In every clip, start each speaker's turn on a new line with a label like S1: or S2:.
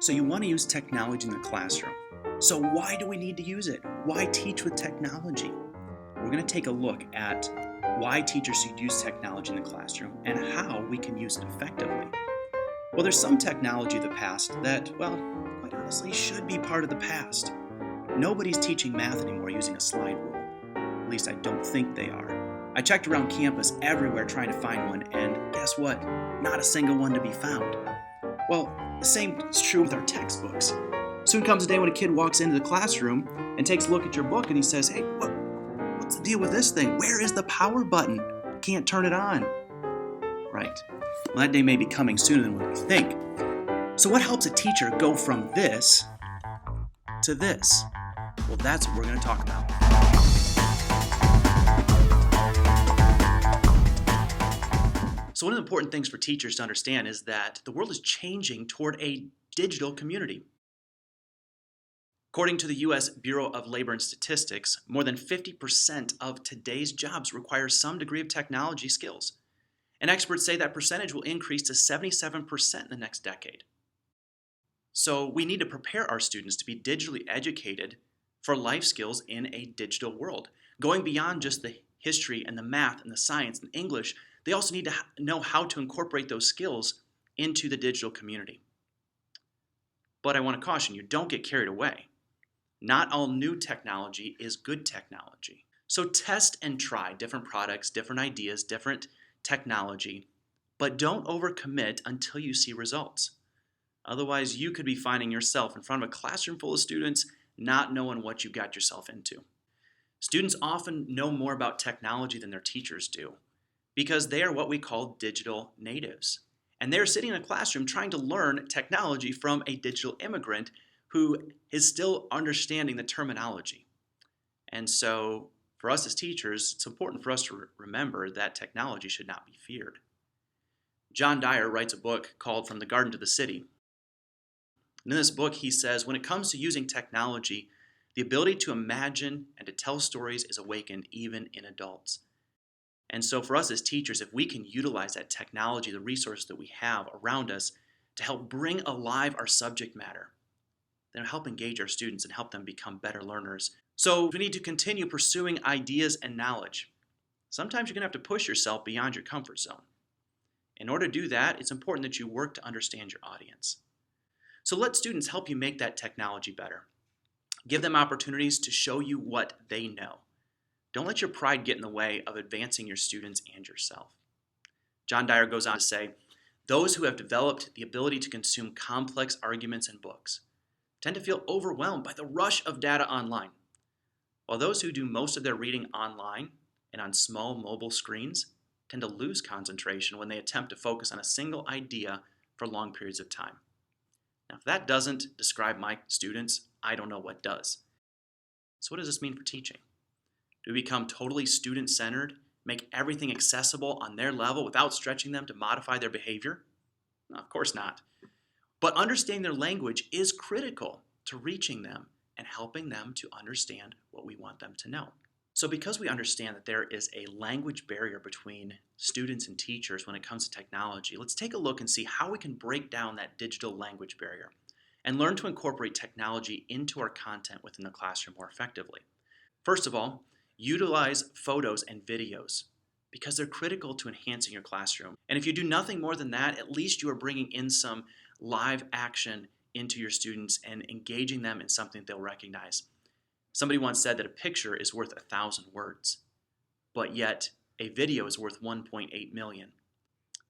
S1: So you want to use technology in the classroom. So why do we need to use it? Why teach with technology? We're going to take a look at why teachers should use technology in the classroom and how we can use it effectively. Well, there's some technology of the past that, well, quite honestly, should be part of the past. Nobody's teaching math anymore using a slide rule. At least I don't think they are. I checked around campus everywhere trying to find one, and guess what? Not a single one to be found. Well, the same is true with our textbooks. Soon comes a day when a kid walks into the classroom and takes a look at your book and he says, "Hey, what's the deal with this thing? Where is the power button? Can't turn it on." Right. Well, that day may be coming sooner than what we think. So what helps a teacher go from this to this? Well, that's what we're going to talk about. So one of the important things for teachers to understand is that the world is changing toward a digital community. According to the U.S. Bureau of Labor and Statistics, more than 50% of today's jobs require some degree of technology skills. And experts say that percentage will increase to 77% in the next decade. So we need to prepare our students to be digitally educated for life skills in a digital world. Going beyond just the history and the math and the science and English, they also need to know how to incorporate those skills into the digital community. But I want to caution you, don't get carried away. Not all new technology is good technology. So test and try different products, different ideas, different technology, but don't overcommit until you see results. Otherwise, you could be finding yourself in front of a classroom full of students not knowing what you got yourself into. Students often know more about technology than their teachers do because they are what we call digital natives. And they're sitting in a classroom trying to learn technology from a digital immigrant who is still understanding the terminology. And so for us as teachers, it's important for us to remember that technology should not be feared. John Dyer writes a book called From the Garden to the City. And in this book, he says, when it comes to using technology, the ability to imagine and to tell stories is awakened even in adults. And so for us as teachers, if we can utilize that technology, the resources that we have around us to help bring alive our subject matter, then help engage our students and help them become better learners. So we need to continue pursuing ideas and knowledge. Sometimes you're going to have to push yourself beyond your comfort zone. In order to do that, it's important that you work to understand your audience. So let students help you make that technology better. Give them opportunities to show you what they know. Don't let your pride get in the way of advancing your students and yourself. John Dyer goes on to say, those who have developed the ability to consume complex arguments and books tend to feel overwhelmed by the rush of data online, while those who do most of their reading online and on small mobile screens tend to lose concentration when they attempt to focus on a single idea for long periods of time. Now, if that doesn't describe my students, I don't know what does. So what does this mean for teaching? Do we become totally student-centered, make everything accessible on their level without stretching them to modify their behavior? No, of course not. But understanding their language is critical to reaching them and helping them to understand what we want them to know. So because we understand that there is a language barrier between students and teachers when it comes to technology, let's take a look and see how we can break down that digital language barrier and learn to incorporate technology into our content within the classroom more effectively. First of all, utilize photos and videos because they're critical to enhancing your classroom. And if you do nothing more than that, at least you are bringing in some live action into your students and engaging them in something they'll recognize. Somebody once said that a picture is worth 1,000 words, but yet a video is worth 1.8 million.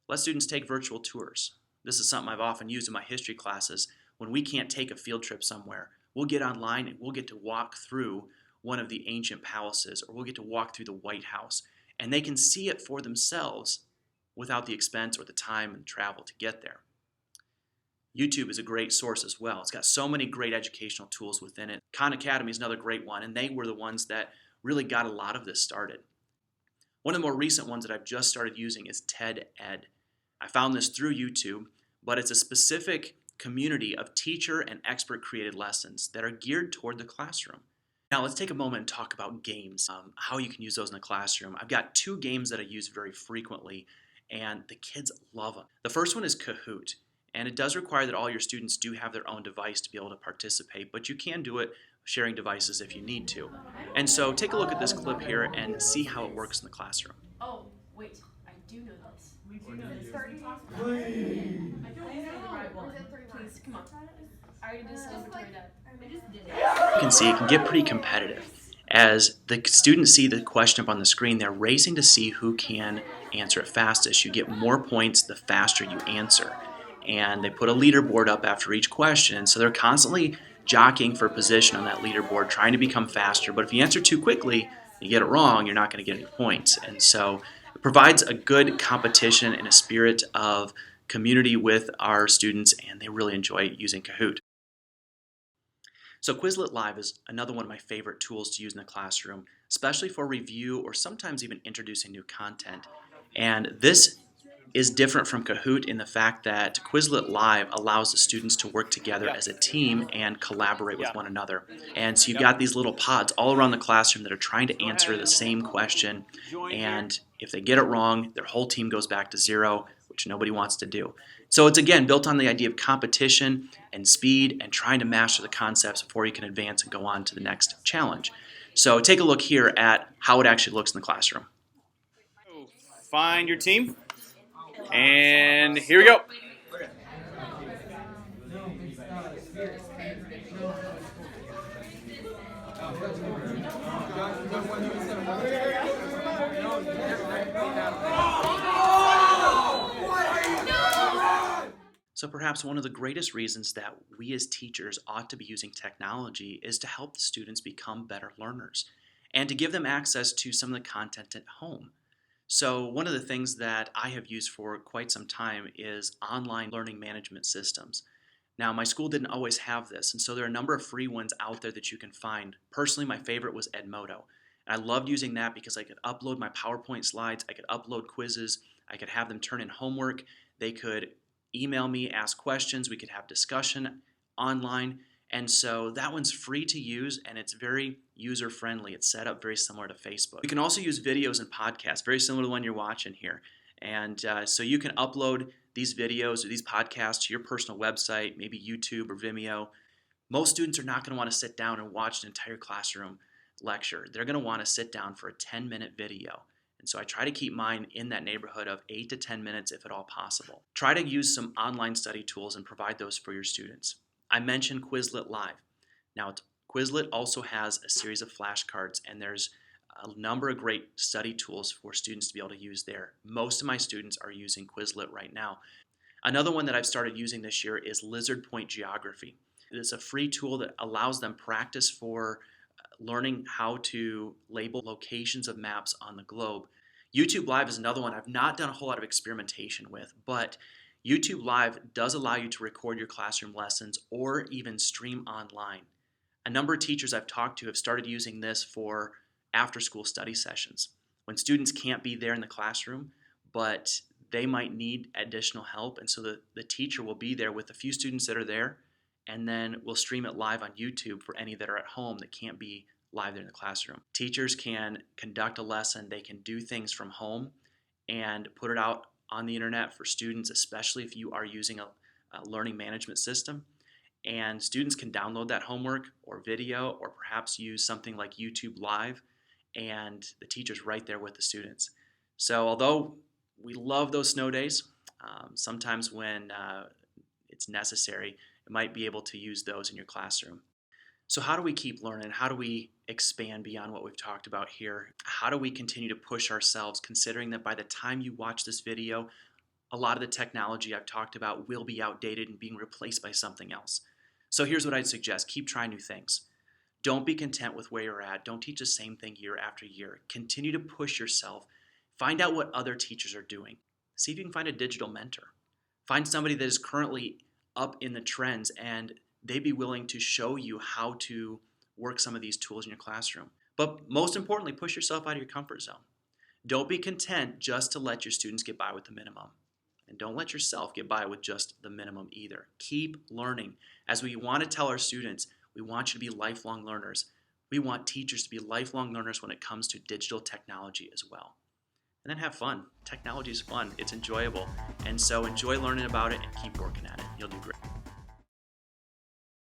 S1: Let students take virtual tours. This is something I've often used in my history classes. When we can't take a field trip somewhere, we'll get online and we'll get to walk through one of the ancient palaces, or we'll get to walk through the White House, and they can see it for themselves without the expense or the time and travel to get there. YouTube is a great source as well. It's got so many great educational tools within it. Khan Academy is another great one, and they were the ones that really got a lot of this started. One of the more recent ones that I've just started using is TED Ed. I found this through YouTube, but it's a specific community of teacher and expert created lessons that are geared toward the classroom. Now let's take a moment and talk about games, how you can use those in the classroom. I've got two games that I use very frequently, and the kids love them. The first one is Kahoot. And it does require that all your students do have their own device to be able to participate, but you can do it sharing devices if you need to. And so take a look at this clip here and see how it works in the classroom.
S2: Oh, wait, I do know this.
S3: It's 30.
S2: I don't know the right one. Please, come on. I already did this for my dad. I just did it.
S1: You can see it can get pretty competitive. As the students see the question up on the screen, they're racing to see who can answer it fastest. You get more points the faster you answer. And they put a leaderboard up after each question, so they're constantly jockeying for position on that leaderboard, trying to become faster. But if you answer too quickly, you get it wrong, you're not going to get any points. And so it provides a good competition and a spirit of community with our students, and they really enjoy using Kahoot. So Quizlet Live is another one of my favorite tools to use in the classroom, especially for review or sometimes even introducing new content. And this is different from Kahoot in the fact that Quizlet Live allows the students to work together as a team and collaborate with one another. And so you've got these little pods all around the classroom that are trying to answer the same question, and if they get it wrong, their whole team goes back to zero, which nobody wants to do. So it's again built on the idea of competition and speed and trying to master the concepts before you can advance and go on to the next challenge. So take a look here at how it actually looks in the classroom.
S4: Find your team. And here we go.
S1: So perhaps one of the greatest reasons that we as teachers ought to be using technology is to help the students become better learners and to give them access to some of the content at home. So one of the things that I have used for quite some time is online learning management systems. Now, my school didn't always have this, and so there are a number of free ones out there that you can find. Personally, my favorite was Edmodo. And I loved using that because I could upload my PowerPoint slides, I could upload quizzes, I could have them turn in homework, they could email me, ask questions, we could have discussion online. And so that one's free to use and it's very user friendly. It's set up very similar to Facebook. You can also use videos and podcasts, very similar to the one you're watching here. And so you can upload these videos or these podcasts to your personal website, maybe YouTube or Vimeo. Most students are not going to want to sit down and watch an entire classroom lecture. They're going to want to sit down for a 10-minute video. And so I try to keep mine in that neighborhood of 8 to 10 minutes if at all possible. Try to use some online study tools and provide those for your students. I mentioned Quizlet Live. Now, Quizlet also has a series of flashcards, and there's a number of great study tools for students to be able to use there. Most of my students are using Quizlet right now. Another one that I've started using this year is Lizard Point Geography. It is a free tool that allows them practice for learning how to label locations of maps on the globe. YouTube Live is another one I've not done a whole lot of experimentation with, but YouTube Live does allow you to record your classroom lessons or even stream online. A number of teachers I've talked to have started using this for after-school study sessions. When students can't be there in the classroom, but they might need additional help, and so the teacher will be there with the few students that are there, and then we'll stream it live on YouTube for any that are at home that can't be live there in the classroom. Teachers can conduct a lesson, they can do things from home and put it out on the internet for students, especially if you are using a learning management system. And students can download that homework or video or perhaps use something like YouTube Live, and the teacher's right there with the students. So although we love those snow days, sometimes when it's necessary, you might be able to use those in your classroom. So how do we keep learning? How do we expand beyond what we've talked about here? How do we continue to push ourselves, considering that by the time you watch this video, a lot of the technology I've talked about will be outdated and being replaced by something else? So here's what I'd suggest. Keep trying new things. Don't be content with where you're at. Don't teach the same thing year after year. Continue to push yourself. Find out what other teachers are doing. See if you can find a digital mentor. Find somebody that is currently up in the trends and they'd be willing to show you how to work some of these tools in your classroom. But most importantly, push yourself out of your comfort zone. Don't be content just to let your students get by with the minimum. And don't let yourself get by with just the minimum either. Keep learning. As we want to tell our students, we want you to be lifelong learners. We want teachers to be lifelong learners when it comes to digital technology as well. and then have fun. Technology is fun. It's enjoyable. And so enjoy learning about it and keep working at it. You'll do great.